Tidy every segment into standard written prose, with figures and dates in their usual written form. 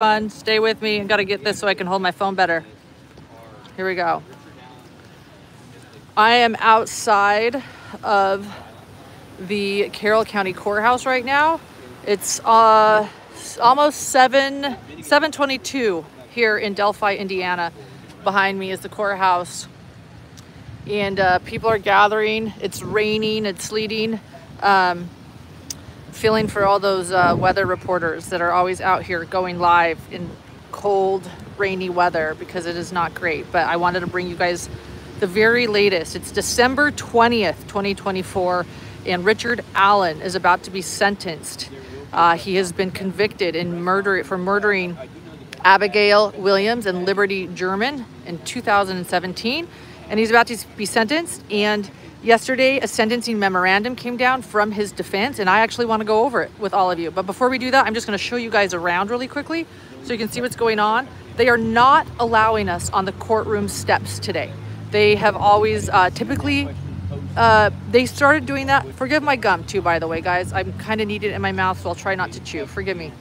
Fun. Stay with me. I gotta get this so I can hold my phone better. Here we go. I am outside of the Carroll County Courthouse right now. It's almost 7:22 here in Delphi, Indiana. Behind me is the courthouse, and people are gathering. It's raining, it's sleeting. Feeling for all those weather reporters that are always out here going live in cold, rainy weather, because it is not great. But I wanted to bring you guys the very latest. It's December 20th, 2024, and Richard Allen is about to be sentenced. He has been convicted for murdering Abigail Williams and Liberty German in 2017, and he's about to be sentenced. And yesterday, a sentencing memorandum came down from his defense, and I actually want to go over it with all of you. But before we do that, I'm just going to show you guys around really quickly so you can see what's going on. They are not allowing us on the courtroom steps today. They have always typically they started doing that. Forgive my gum too, by the way, guys. I'm kind of need it in my mouth, so I'll try not to chew. Forgive me.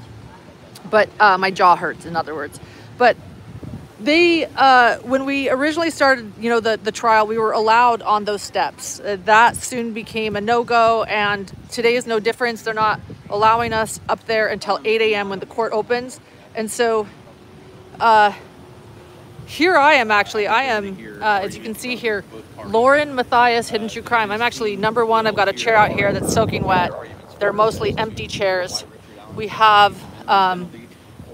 But my jaw hurts, in other words. But they, when we originally started, the trial, we were allowed on those steps. That soon became a no-go, and today is no difference. They're not allowing us up there until 8 a.m. when the court opens. And so here I am, actually. I am, as you can see here, Lauren Matthias, Hidden True Crime. I'm actually number one. I've got a chair out here that's soaking wet. They're mostly empty chairs. We have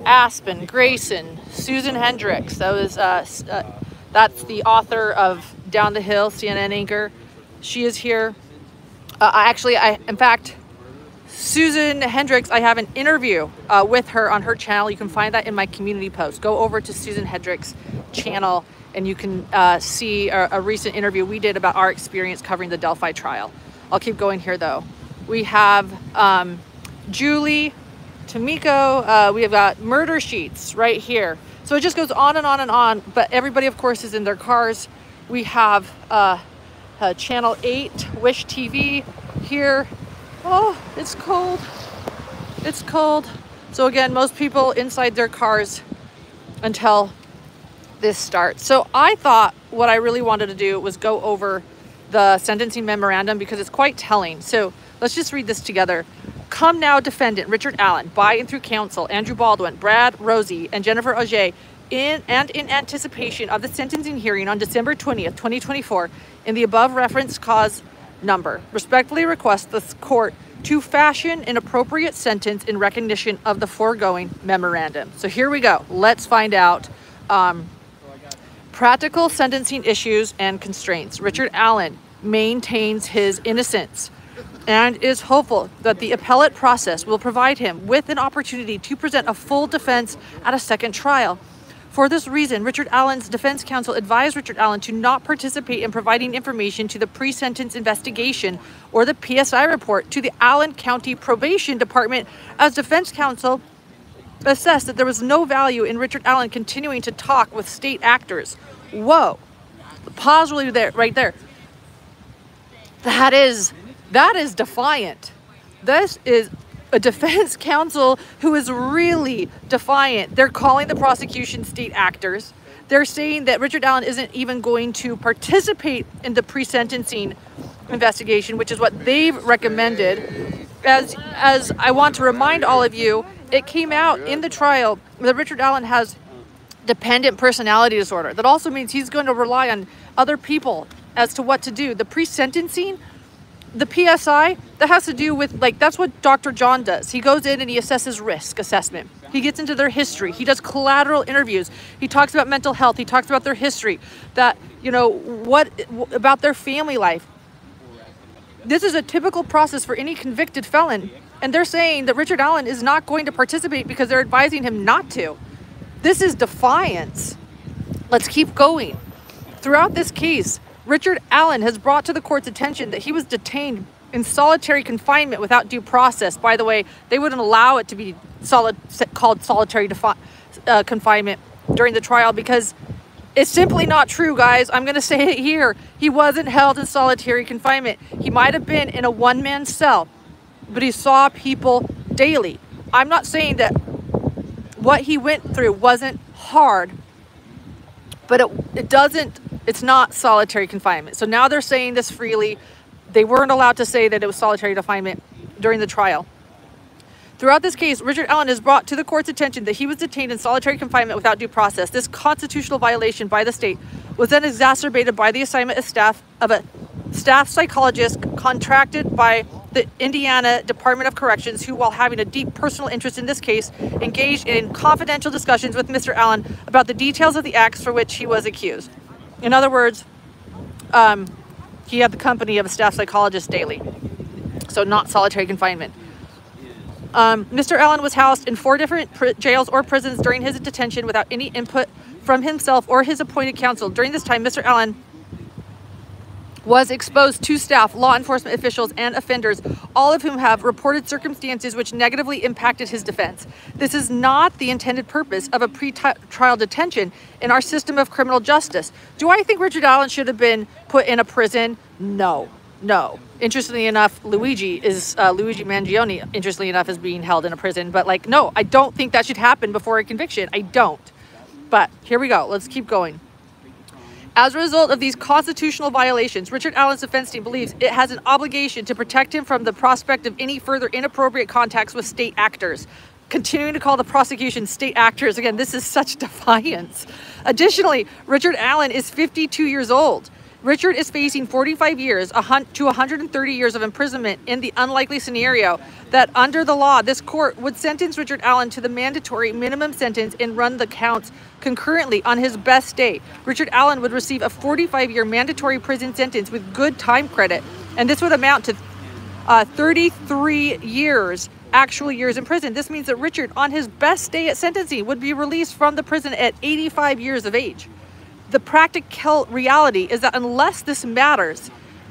Aspen, Grayson, Susan Hendricks. That's the author of Down the Hill, CNN anchor. She is here. In fact, Susan Hendricks, I have an interview with her on her channel. You can find that in my community post. Go over to Susan Hendricks' channel and you can see a recent interview we did about our experience covering the Delphi trial. I'll keep going here though. We have Julie, Tamiko, we have got murder sheets right here. So it just goes on and on and on, but everybody of course is in their cars. We have channel 8, Wish TV here. Oh, it's cold. It's cold. So again, most people inside their cars until this starts. So I thought what I really wanted to do was go over the sentencing memorandum because it's quite telling. So let's just read this together. Come now, defendant Richard Allen, by and through counsel Andrew Baldwin, Brad Rosie, and Jennifer Auger, in anticipation of the sentencing hearing on December 20th, 2024, in the above referenced cause number, respectfully request the court to fashion an appropriate sentence in recognition of the foregoing memorandum. So here we go. Let's find out practical sentencing issues and constraints. Richard Allen maintains his innocence and is hopeful that the appellate process will provide him with an opportunity to present a full defense at a second trial. For this reason, Richard Allen's defense counsel advised Richard Allen to not participate in providing information to the pre-sentence investigation or the PSI report to the Allen County Probation Department, as defense counsel assessed that there was no value in Richard Allen continuing to talk with state actors. Whoa. Pause right there. That is defiant. This is a defense counsel who is really defiant. They're calling the prosecution state actors. They're saying that Richard Allen isn't even going to participate in the pre-sentencing investigation, which is what they've recommended. As I want to remind all of you, it came out in the trial that Richard Allen has dependent personality disorder. That also means he's going to rely on other people as to what to do. The pre-sentencing, the PSI, that has to do with, that's what Dr. John does. He goes in and he assesses risk assessment. He gets into their history. He does collateral interviews. He talks about mental health. He talks about their history, that, what about their family life. This is a typical process for any convicted felon. And they're saying that Richard Allen is not going to participate because they're advising him not to. This is defiance. Let's keep going. Throughout this case, Richard Allen has brought to the court's attention that he was detained in solitary confinement without due process. By the way, they wouldn't allow it to be called solitary confinement during the trial because it's simply not true, guys. I'm going to say it here. He wasn't held in solitary confinement. He might have been in a one-man cell, but he saw people daily. I'm not saying that what he went through wasn't hard, but it's not solitary confinement. So now they're saying this freely. They weren't allowed to say that it was solitary confinement during the trial. Throughout this case, Richard Allen has brought to the court's attention that he was detained in solitary confinement without due process. This constitutional violation by the state was then exacerbated by the assignment of a staff psychologist contracted by the Indiana Department of Corrections, who, while having a deep personal interest in this case, engaged in confidential discussions with Mr. Allen about the details of the acts for which he was accused. In other words, he had the company of a staff psychologist daily, so not solitary confinement. Mr. Allen was housed in 4 different jails or prisons during his detention without any input from himself or his appointed counsel. During this time, Mr. Allen was exposed to staff, law enforcement officials, and offenders, all of whom have reported circumstances which negatively impacted his defense. This is not the intended purpose of a pre-trial detention in our system of criminal justice. Do I think Richard Allen should have been put in a prison? No. Interestingly enough, Luigi Mangione, interestingly enough, is being held in a prison. But like, no, I don't think that should happen before a conviction. I don't. But here we go. Let's keep going. As a result of these constitutional violations, Richard Allen's defense team believes it has an obligation to protect him from the prospect of any further inappropriate contacts with state actors. Continuing to call the prosecution state actors, again, this is such defiance. Additionally, Richard Allen is 52 years old. Richard is facing 45 years to 130 years of imprisonment in the unlikely scenario that under the law, this court would sentence Richard Allen to the mandatory minimum sentence and run the counts concurrently on his best day. Richard Allen would receive a 45-year mandatory prison sentence with good time credit, and this would amount to 33 years, actual years in prison. This means that Richard, on his best day at sentencing, would be released from the prison at 85 years of age. The practical reality is that unless this matter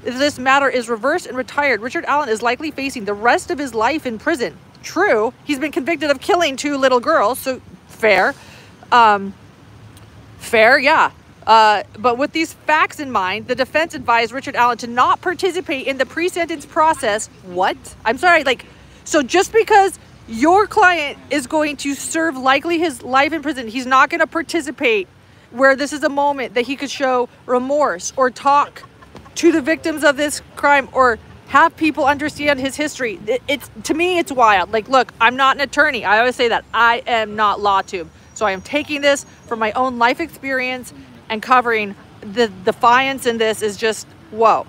is reversed and retired, Richard Allen is likely facing the rest of his life in prison. True, he's been convicted of killing 2 little girls, so fair. Fair, yeah. But with these facts in mind, the defense advised Richard Allen to not participate in the pre-sentence process. What? I'm sorry, so just because your client is going to serve likely his life in prison, he's not going to participate where this is a moment that he could show remorse or talk to the victims of this crime or have people understand his history. To me, it's wild. Look, I'm not an attorney. I always say that. I am not LawTube. So I am taking this from my own life experience and covering the defiance in this is just, whoa.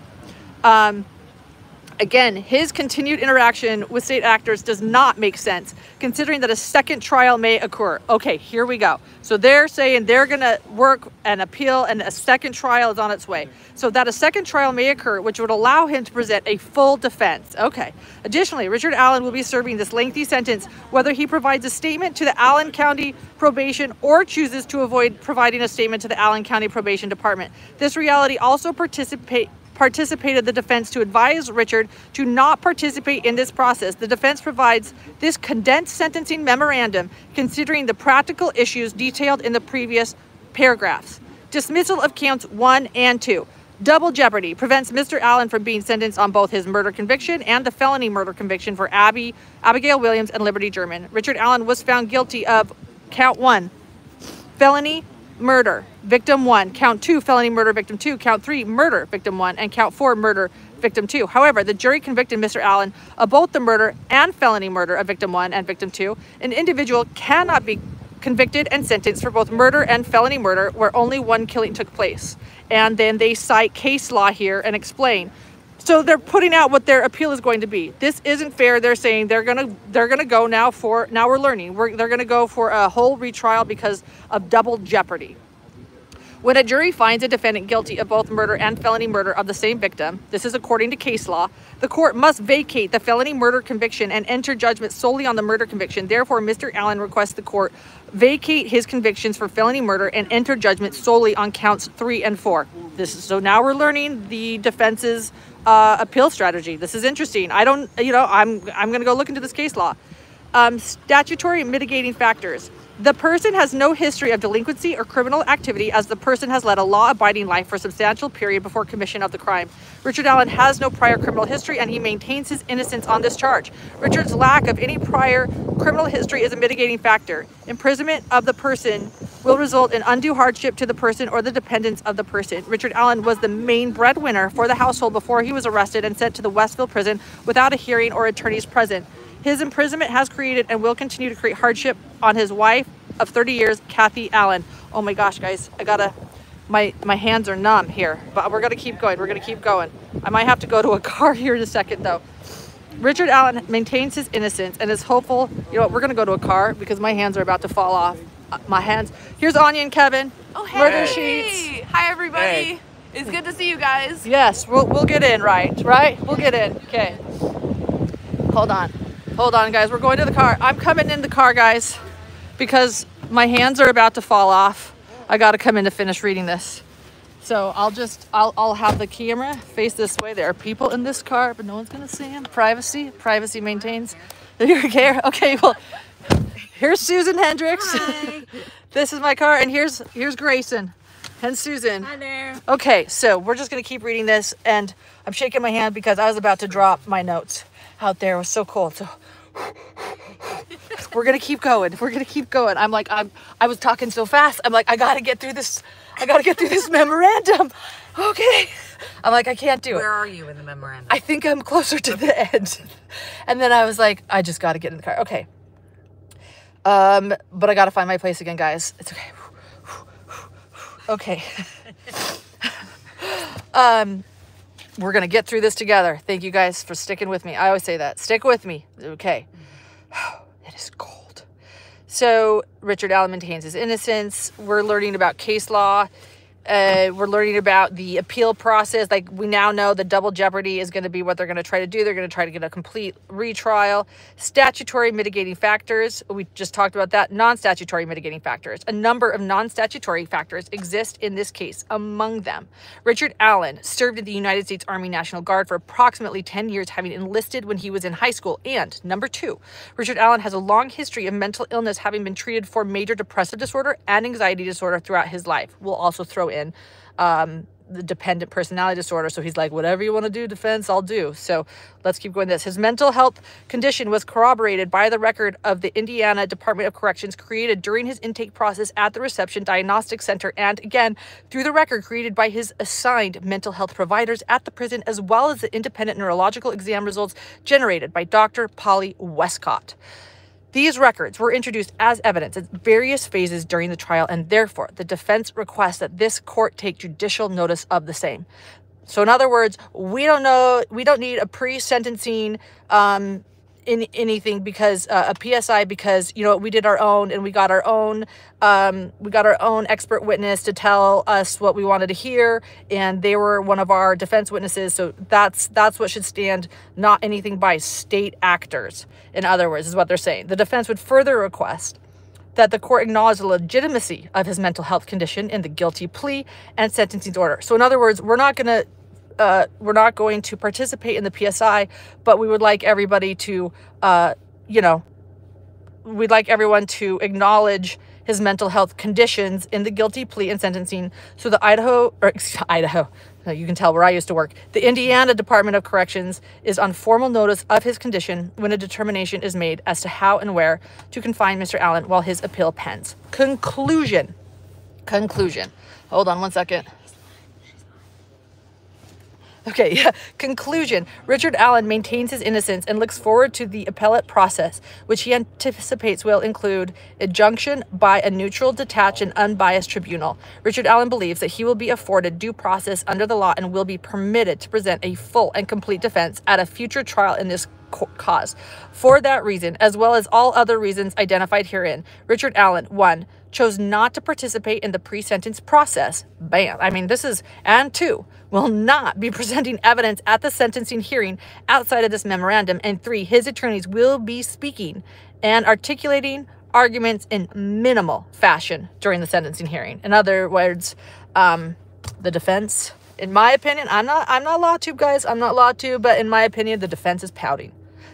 Again, his continued interaction with state actors does not make sense, considering that a second trial may occur. Okay, here we go. So they're saying they're going to work an appeal and a second trial is on its way. So that a second trial may occur, which would allow him to present a full defense. Okay. Additionally, Richard Allen will be serving this lengthy sentence whether he provides a statement to the Allen County Probation or chooses to avoid providing a statement to the Allen County Probation Department. This reality also participated the defense to advise Richard to not participate in this process. The defense provides this condensed sentencing memorandum considering the practical issues detailed in the previous paragraphs. Dismissal of counts 1 and 2. Double jeopardy prevents Mr. Allen from being sentenced on both his murder conviction and the felony murder conviction for Abigail Williams and Liberty German. Richard Allen was found guilty of count 1, felony murder, victim 1, count 2, felony murder, victim 2, count 3, murder, victim 1, and count 4, murder, victim 2. However, the jury convicted Mr. Allen of both the murder and felony murder of victim 1 and victim 2. An individual cannot be convicted and sentenced for both murder and felony murder where only one killing took place. And then they cite case law here and explain. So they're putting out what their appeal is going to be. This isn't fair. They're saying they're gonna go now for, now we're learning, they're gonna go for a whole retrial because of double jeopardy. When a jury finds a defendant guilty of both murder and felony murder of the same victim, this is according to case law, the court must vacate the felony murder conviction and enter judgment solely on the murder conviction. Therefore, Mr. Allen requests the court vacate his convictions for felony murder and enter judgment solely on counts 3 and 4. So now we're learning the defense's appeal strategy. This is interesting. I'm going to go look into this case law. Statutory mitigating factors. The person has no history of delinquency or criminal activity, as the person has led a law-abiding life for a substantial period before commission of the crime. Richard Allen has no prior criminal history, and he maintains his innocence on this charge. Richard's lack of any prior criminal history is a mitigating factor. Imprisonment of the person will result in undue hardship to the person or the dependents of the person. Richard Allen was the main breadwinner for the household before he was arrested and sent to the Westville prison without a hearing or attorneys present. His imprisonment has created and will continue to create hardship on his wife of 30 years, Kathy Allen. Oh my gosh, guys, my hands are numb here, but we're gonna keep going. We're gonna keep going. I might have to go to a car here in a second though. Richard Allen maintains his innocence and is hopeful. You know what, we're gonna go to a car because my hands are about to fall off. My hands. Here's Anya and Kevin. Oh, hey. Murder Sheets. Hi, everybody. Hey. It's good to see you guys. Yes, we'll get in, right? We'll get in. Okay. Hold on, guys. We're going to the car. I'm coming in the car, guys, because my hands are about to fall off. I got to come in to finish reading this. So I'll have the camera face this way. There are people in this car, but no one's going to see them. Privacy maintains. Okay, well, here's Susan Hendricks. Hi. This is my car, and here's Grayson and Susan. Hi there. Okay, so we're just going to keep reading this, and I'm shaking my hand because I was about to drop my notes out there. It was so cold. So we're gonna keep going. I was talking so fast. I'm like, I gotta get through this memorandum. Okay. I'm like, I can't do it. Where are you in the memorandum? I think I'm closer to the end. And then I was like, I just gotta get in the car. Okay. But I gotta find my place again, guys. It's okay. Okay. We're going to get through this together. Thank you guys for sticking with me. I always say that. Stick with me. Okay. It is cold. So Richard Allen maintains his innocence. We're learning about case law. We're learning about the appeal process. Like, we now know the double jeopardy is going to be what they're going to try to do. They're going to try to get a complete retrial. Statutory mitigating factors. We just talked about that. Non-statutory mitigating factors. A number of non-statutory factors exist in this case. Among them, Richard Allen served in the United States Army National Guard for approximately 10 years, having enlisted when he was in high school. And number two, Richard Allen has a long history of mental illness, having been treated for major depressive disorder and anxiety disorder throughout his life. We'll also throw in the dependent personality disorder. So he's like, whatever you want to do, defense, I'll do. So let's keep going this. His mental health condition was corroborated by the record of the Indiana Department of Corrections created during his intake process at the Reception Diagnostic Center, and again through the record created by his assigned mental health providers at the prison, as well as the independent neurological exam results generated by Dr. Polly Westcott. These records were introduced as evidence at various phases during the trial, and therefore the defense requests that this court take judicial notice of the same. So in other words, we don't need a pre-sentencing in anything because a PSI, because, you know, we did our own, and we got our own expert witness to tell us what we wanted to hear, and they were one of our defense witnesses. So that's what should stand, not anything by state actors. In other words, is what they're saying. The defense would further request that the court acknowledge the legitimacy of his mental health condition in the guilty plea and sentencing order. So in other words, we're not going to participate in the PSI, but we would like everybody to, we'd like everyone to acknowledge his mental health conditions in the guilty plea and sentencing. So the Idaho, you can tell where I used to work, the Indiana Department of Corrections is on formal notice of his condition when a determination is made as to how and where to confine Mr. Allen while his appeal pens. Conclusion. Hold on one second. Okay, yeah. Conclusion. Richard Allen maintains his innocence and looks forward to the appellate process, which he anticipates will include injunction by a neutral, detached, and unbiased tribunal. Richard Allen believes that he will be afforded due process under the law and will be permitted to present a full and complete defense at a future trial in this cause. For that reason, as well as all other reasons identified herein, Richard Allen, 1, chose not to participate in the pre-sentence process. Bam. I mean, and 2, will not be presenting evidence at the sentencing hearing outside of this memorandum. And 3, his attorneys will be speaking and articulating arguments in minimal fashion during the sentencing hearing. In other words, the defense, in my opinion, I'm not law tube, guys. I'm not law tube, but in my opinion, the defense is pouting.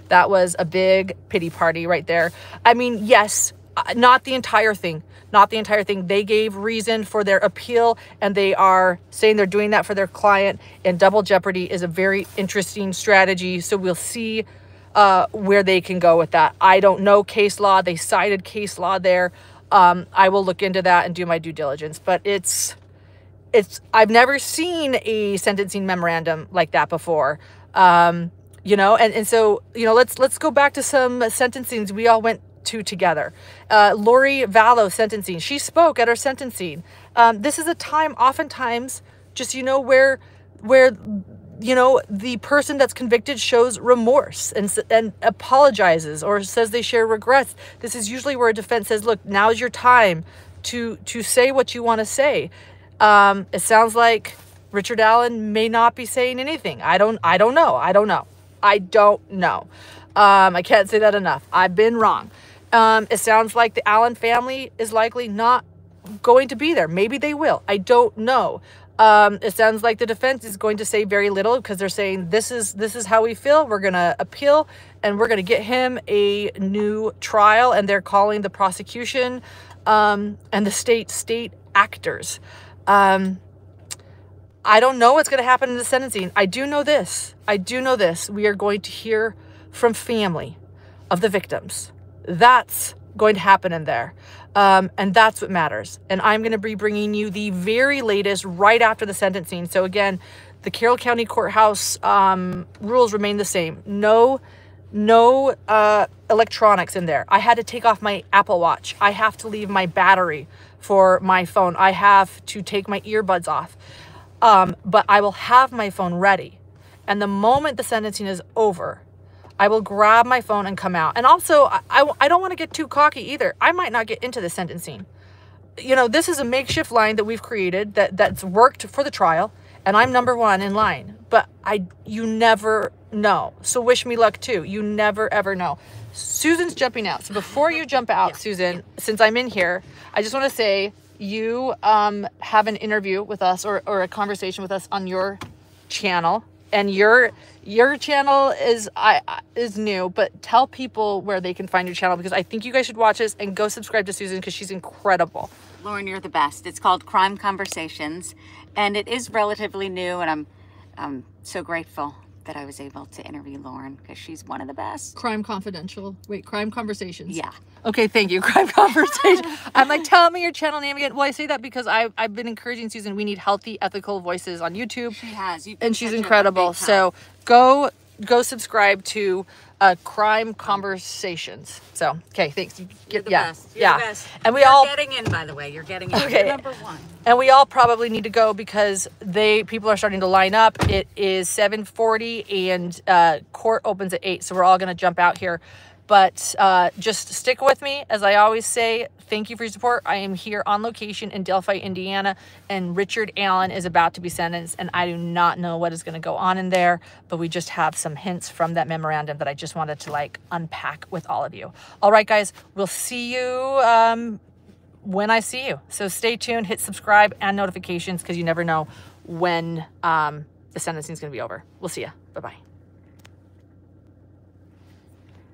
That was a big pity party right there. I mean, yes, Not the entire thing. Not the entire thing. They gave reason for their appeal, and they are saying they're doing that for their client. And double jeopardy is a very interesting strategy. So we'll see where they can go with that. I don't know case law. They cited case law there. I will look into that and do my due diligence. But I've never seen a sentencing memorandum like that before. You know, and so, you know, let's go back to some sentencings we all went to together. Lori Vallow sentencing. She spoke at her sentencing. This is a time, oftentimes, just, you know, where you know, the person that's convicted shows remorse and apologizes or says they share regrets. This is usually where a defense says, look, now's your time to say what you want to say. It sounds like Richard Allen may not be saying anything. I don't know. I can't say that enough. I've been wrong. It sounds like the Allen family is likely not going to be there. Maybe they will. I don't know. It sounds like the defense is going to say very little because they're saying this is how we feel. We're going to appeal and we're going to get him a new trial. And they're calling the prosecution and the state actors. I don't know what's going to happen in the sentencing. I do know this. We are going to hear from family of the victims. That's going to happen in there. And that's what matters. And I'm going to be bringing you the very latest right after the sentencing. So again, the Carroll County Courthouse rules remain the same. No electronics in there. I had to take off my Apple Watch. I have to leave my battery for my phone. I have to take my earbuds off. But I will have my phone ready. And the moment the sentencing is over, I will grab my phone and come out. And also, I don't want to get too cocky either. I might not get into the sentencing. You know, this is a makeshift line that we've created that's worked for the trial. And I'm number one in line. But you never know. So wish me luck too. You never, ever know. Susan's jumping out. So before you jump out, Susan, since I'm in here, I just want to say you have an interview with us or a conversation with us on your channel. And your channel is new, but tell people where they can find your channel because I think you guys should watch this and go subscribe to Susan because she's incredible. Lauren, you're the best. It's called Crime Conversations, and it is relatively new, and I'm so grateful that I was able to interview Lauren because she's one of the best. Crime Conversations. Yeah. Okay, thank you. Crime Conversation. I'm like, tell me your channel name again. Well, I say that because I've been encouraging Susan. We need healthy, ethical voices on YouTube. She has. And she's incredible. So go subscribe to Crime Conversations. So, okay, thanks. You're the best. You're the best. And You're getting in, by the way. You're getting in. Okay. You're number one. And we all probably need to go because people are starting to line up. It is 7:40 and court opens at 8. So we're all going to jump out here. But just stick with me. As I always say, thank you for your support. I am here on location in Delphi, Indiana, and Richard Allen is about to be sentenced, and I do not know what is going to go on in there, but we just have some hints from that memorandum that I just wanted to unpack with all of you. All right, guys, we'll see you when I see you. So stay tuned, hit subscribe and notifications because you never know when the sentencing is going to be over. We'll see you. Bye-bye.